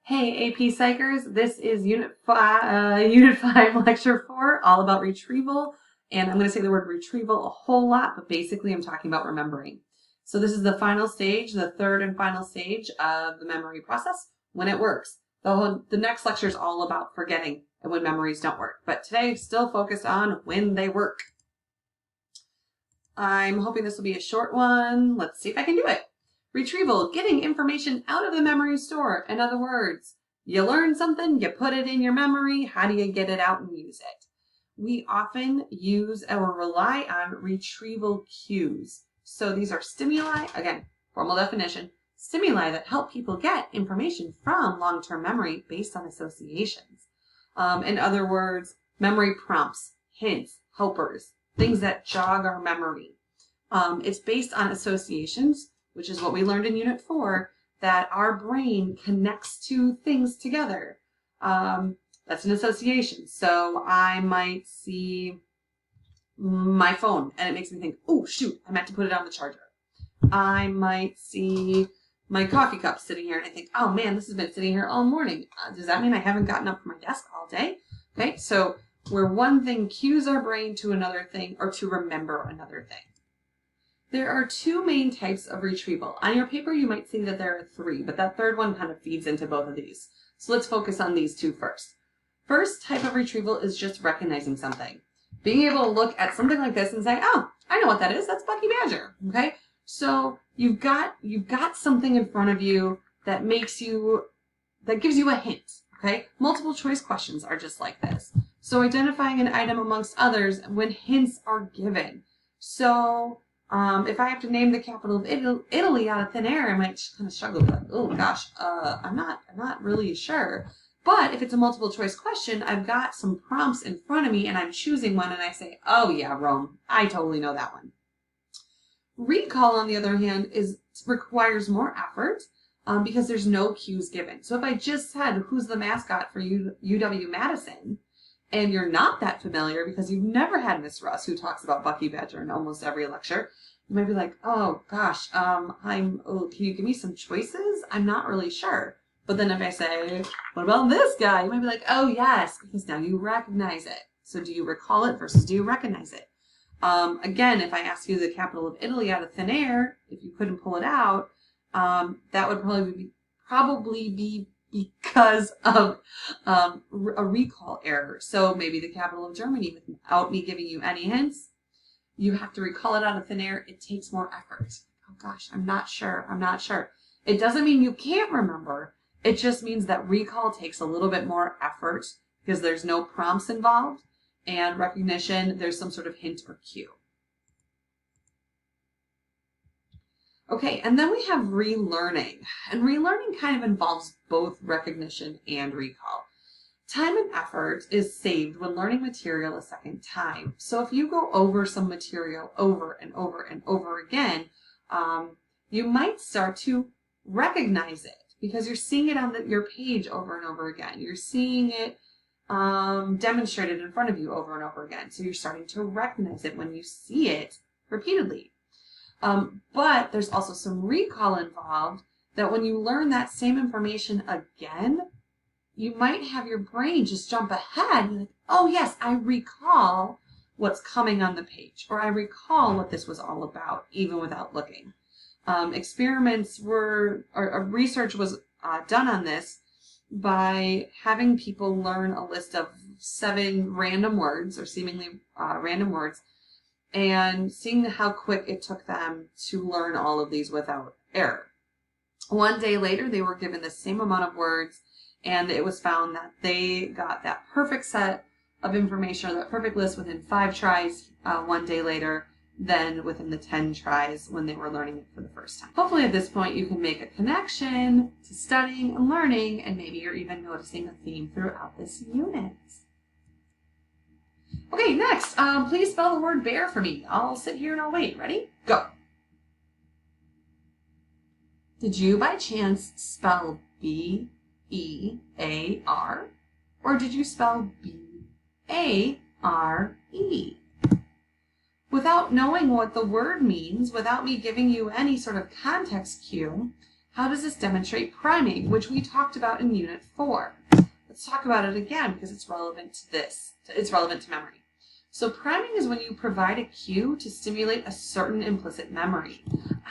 Hey, AP Psychers, this is Unit 5, Lecture 4, all about retrieval. And I'm going to say the word retrieval a whole lot, but basically I'm talking about remembering. So this is the final stage, the third and final stage of the memory process when it works. The next lecture is all about forgetting and when memories don't work. But today, still focused on when they work. I'm hoping this will be a short one. Let's see if I can do it. Retrieval, getting information out of the memory store. In other words, you learn something, you put it in your memory. How do you get it out and use it? We often use or rely on retrieval cues. So these are stimuli, again, formal definition, stimuli that help people get information from long-term memory based on associations. In other words, memory prompts, hints, helpers, things that jog our memory. It's based on associations, which is what we learned in Unit 4, that our brain connects two things together. That's an association. So I might see my phone and it makes me think, oh, shoot, I meant to put it on the charger. I might see my coffee cup sitting here and I think, oh man, this has been sitting here all morning. Does that mean I haven't gotten up from my desk all day? Okay, so where one thing cues our brain to another thing or to remember another thing. There are two main types of retrieval. On your paper, you might see that there are three, but that third one kind of feeds into both of these. So let's focus on these two first. First type of retrieval is just recognizing something. Being able to look at something like this and say, oh, I know what that is. That's Bucky Badger, okay? So you've got something in front of you that gives you a hint, okay? Multiple choice questions are just like this. So identifying an item amongst others when hints are given. So if I have to name the capital of Italy out of thin air, I might kind of struggle with that. Oh gosh, I'm not really sure. But if it's a multiple choice question, I've got some prompts in front of me and I'm choosing one and I say, oh yeah, Rome. I totally know that one. Recall, on the other hand, requires more effort because there's no cues given. So if I just said, who's the mascot for UW-Madison, and you're not that familiar because you've never had Miss Russ who talks about Bucky Badger in almost every lecture, you might be like, oh gosh, can you give me some choices? I'm not really sure. But then if I say, what about this guy? You might be like, oh yes, because now you recognize it. So do you recall it versus do you recognize it? Again, if I ask you the capital of Italy out of thin air, if you couldn't pull it out, that would probably be because of a recall error. So maybe the capital of Germany, without me giving you any hints, you have to recall it out of thin air. It takes more effort. Oh gosh, I'm not sure. It doesn't mean you can't remember. It just means that recall takes a little bit more effort because there's no prompts involved, and recognition, there's some sort of hint or cue. Okay, and then we have relearning. And relearning kind of involves both recognition and recall. Time and effort is saved when learning material a second time. So if you go over some material over and over and over again, you might start to recognize it because you're seeing it on your page over and over again. You're seeing it demonstrated in front of you over and over again. So you're starting to recognize it when you see it repeatedly. But there's also some recall involved that when you learn that same information again, you might have your brain just jump ahead and be like, oh yes, I recall what's coming on the page, or I recall what this was all about, even without looking. Research was done on this by having people learn a list of 7 random words, or seemingly random words, and seeing how quick it took them to learn all of these without error. One day later, they were given the same amount of words, and it was found that they got that perfect set of information, or that perfect list, within 5 tries one day later than within the 10 tries when they were learning it for the first time. Hopefully at this point you can make a connection to studying and learning, and maybe you're even noticing a theme throughout this unit. Okay, next, please spell the word bear for me. I'll sit here and I'll wait. Ready? Go. Did you by chance spell B-E-A-R? Or did you spell B-A-R-E? Without knowing what the word means, without me giving you any sort of context cue, How does this demonstrate priming, which we talked about in Unit 4? Let's talk about it again because it's relevant to this. It's relevant to memory. So priming is when you provide a cue to stimulate a certain implicit memory.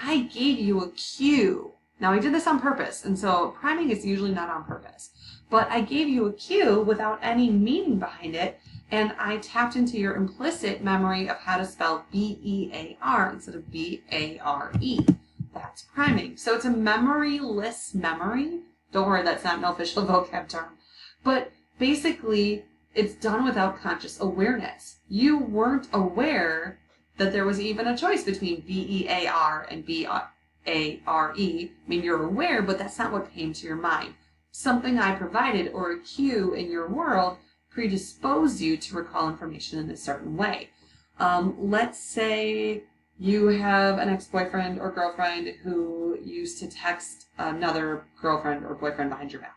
I gave you a cue. Now I did this on purpose, and so priming is usually not on purpose. But I gave you a cue without any meaning behind it, and I tapped into your implicit memory of how to spell B-E-A-R instead of B-A-R-E. That's priming. So it's a memoryless memory. Don't worry, that's not an official vocab term. But basically, it's done without conscious awareness. You weren't aware that there was even a choice between B-E-A-R and B-A-R-E. I mean, you're aware, but that's not what came to your mind. Something I provided or a cue in your world predisposed you to recall information in a certain way. Let's say you have an ex-boyfriend or girlfriend who used to text another girlfriend or boyfriend behind your back.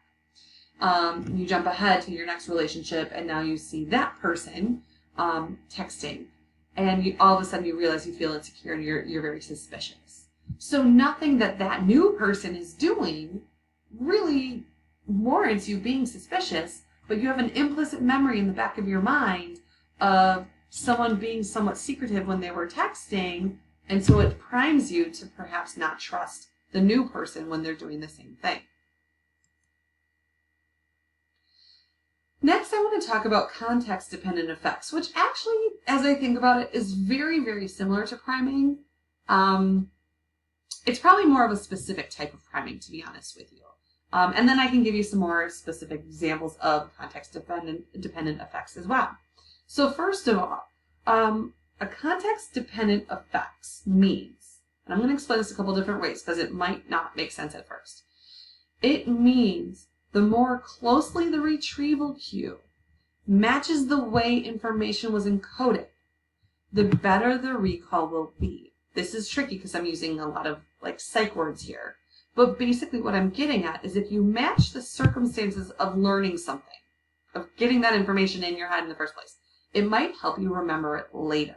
You jump ahead to your next relationship, and now you see that person texting, and all of a sudden you realize you feel insecure and you're very suspicious. So nothing that new person is doing really warrants you being suspicious, but you have an implicit memory in the back of your mind of someone being somewhat secretive when they were texting, and so it primes you to perhaps not trust the new person when they're doing the same thing. Next, I want to talk about context-dependent effects, which actually, as I think about it, is very, very similar to priming. It's probably more of a specific type of priming, to be honest with you. And then I can give you some more specific examples of context-dependent effects as well. So first of all, a context-dependent effects means, and I'm going to explain this a couple different ways because it might not make sense at first. It means the more closely the retrieval cue matches the way information was encoded, the better the recall will be. This is tricky because I'm using a lot of psych words here. But basically what I'm getting at is if you match the circumstances of learning something, of getting that information in your head in the first place, it might help you remember it later.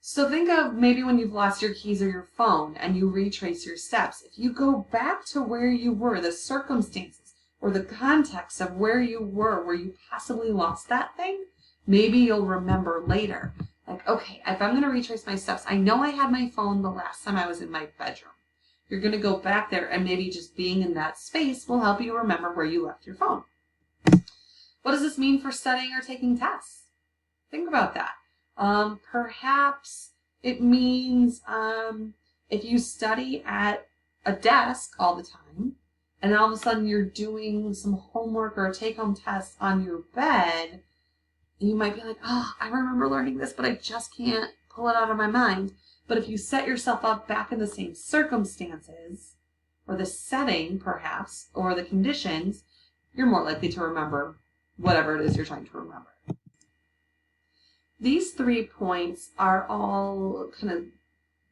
So think of maybe when you've lost your keys or your phone and you retrace your steps. If you go back to where you were, the circumstances or the context of where you were, where you possibly lost that thing, maybe you'll remember later. Like, okay, if I'm going to retrace my steps, I know I had my phone the last time I was in my bedroom. You're going to go back there, and maybe just being in that space will help you remember where you left your phone. What does this mean for studying or taking tests? Think about that. Perhaps it means if you study at a desk all the time, and all of a sudden you're doing some homework or a take-home test on your bed, you might be like, oh, I remember learning this, but I just can't pull it out of my mind. But if you set yourself up back in the same circumstances, or the setting perhaps, or the conditions, you're more likely to remember whatever it is you're trying to remember. These 3 points are all kind of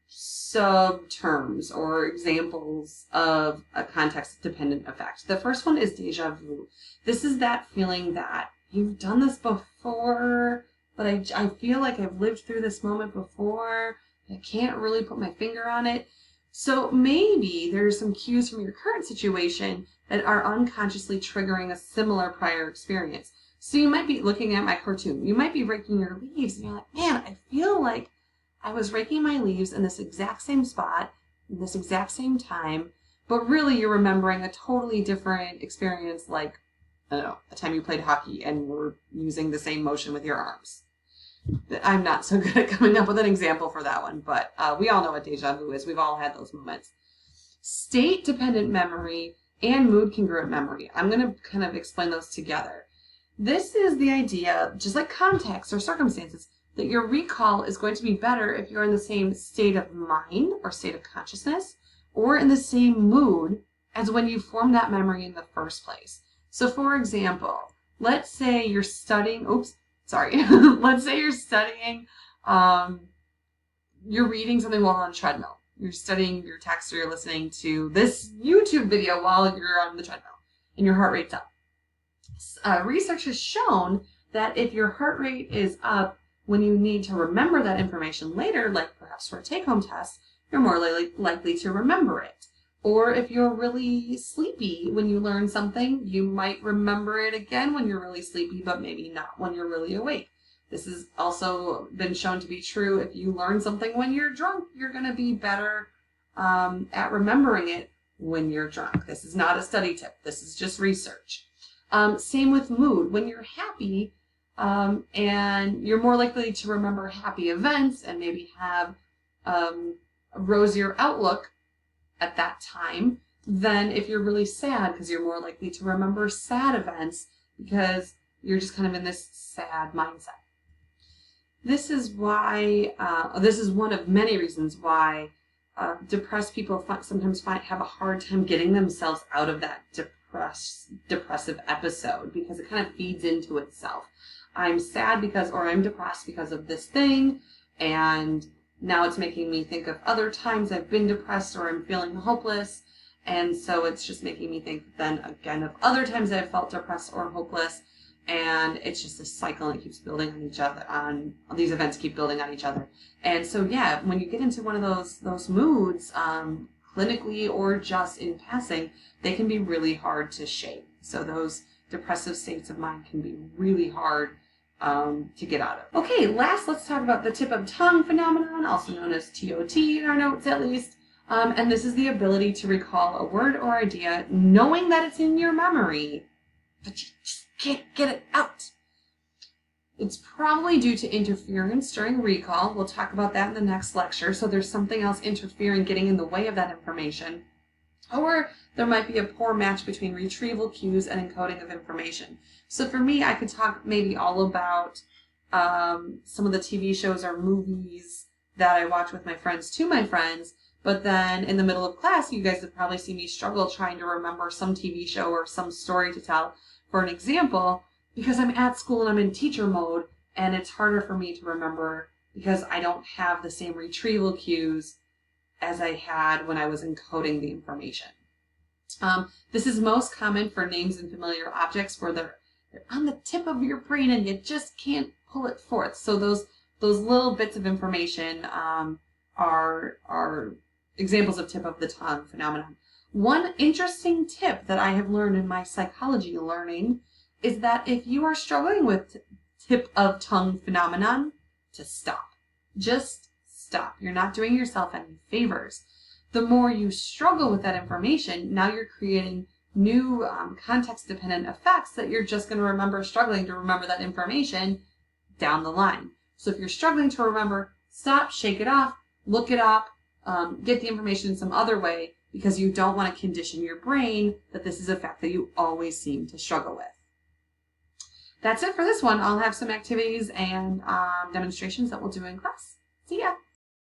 sub-terms or examples of a context-dependent effect. The first one is déjà vu. This is that feeling that you've done this before, but I feel like I've lived through this moment before. I can't really put my finger on it. So maybe there's some cues from your current situation that are unconsciously triggering a similar prior experience. So you might be looking at my cartoon. You might be raking your leaves and you're like, man, I feel like I was raking my leaves in this exact same spot, in this exact same time, but really you're remembering a totally different experience, like, I don't know, a time you played hockey and were using the same motion with your arms. I'm not so good at coming up with an example for that one, but we all know what deja vu is. We've all had those moments. State-dependent memory and mood-congruent memory. I'm going to kind of explain those together. This is the idea, just like context or circumstances, that your recall is going to be better if you're in the same state of mind or state of consciousness or in the same mood as when you formed that memory in the first place. So for example, let's say you're studying, let's say you're studying, you're reading something while on a treadmill. You're studying your text or you're listening to this YouTube video while you're on the treadmill and your heart rate's up. Research has shown that if your heart rate is up when you need to remember that information later, like perhaps for a take-home test, you're more likely to remember it. Or if you're really sleepy when you learn something, you might remember it again when you're really sleepy, but maybe not when you're really awake. This has also been shown to be true. If you learn something when you're drunk, you're going to be better at remembering it when you're drunk. This is not a study tip. This is just research. Same with mood. When you're happy, and you're more likely to remember happy events and maybe have a rosier outlook at that time than if you're really sad, because you're more likely to remember sad events because you're just kind of in this sad mindset. This is why, this is one of many reasons why depressed people sometimes have a hard time getting themselves out of that depressive episode, because it kind of feeds into itself. I'm sad because, or I'm depressed because of this thing, and now it's making me think of other times I've been depressed or I'm feeling hopeless, and so it's just making me think then again of other times I've felt depressed or hopeless, and it's just a cycle and it keeps building on each other. These events keep building on each other, and so yeah, when you get into one of those moods, clinically or just in passing, they can be really hard to shake. So those depressive states of mind can be really hard to get out of. Okay, last, let's talk about the tip of tongue phenomenon, also known as TOT in our notes at least. And this is the ability to recall a word or idea knowing that it's in your memory, but you just can't get it out. It's probably due to interference during recall. We'll talk about that in the next lecture. So there's something else interfering, getting in the way of that information. Or there might be a poor match between retrieval cues and encoding of information. So for me, I could talk maybe all about some of the TV shows or movies that I watch with my friends to my friends, but then in the middle of class, you guys would probably see me struggle trying to remember some TV show or some story to tell, for an example, because I'm at school and I'm in teacher mode, and it's harder for me to remember because I don't have the same retrieval cues as I had when I was encoding the information. This is most common for names and familiar objects where they're on the tip of your brain and you just can't pull it forth. So those little bits of information are examples of tip of the tongue phenomenon. One interesting tip that I have learned in my psychology learning is that if you are struggling with tip of tongue phenomenon, to stop. Just stop. You're not doing yourself any favors. The more you struggle with that information, now you're creating new context-dependent effects that you're just going to remember struggling to remember that information down the line. So if you're struggling to remember, stop, shake it off, look it up, get the information some other way, because you don't want to condition your brain that this is a fact that you always seem to struggle with. That's it for this one. I'll have some activities and demonstrations that we'll do in class. See ya!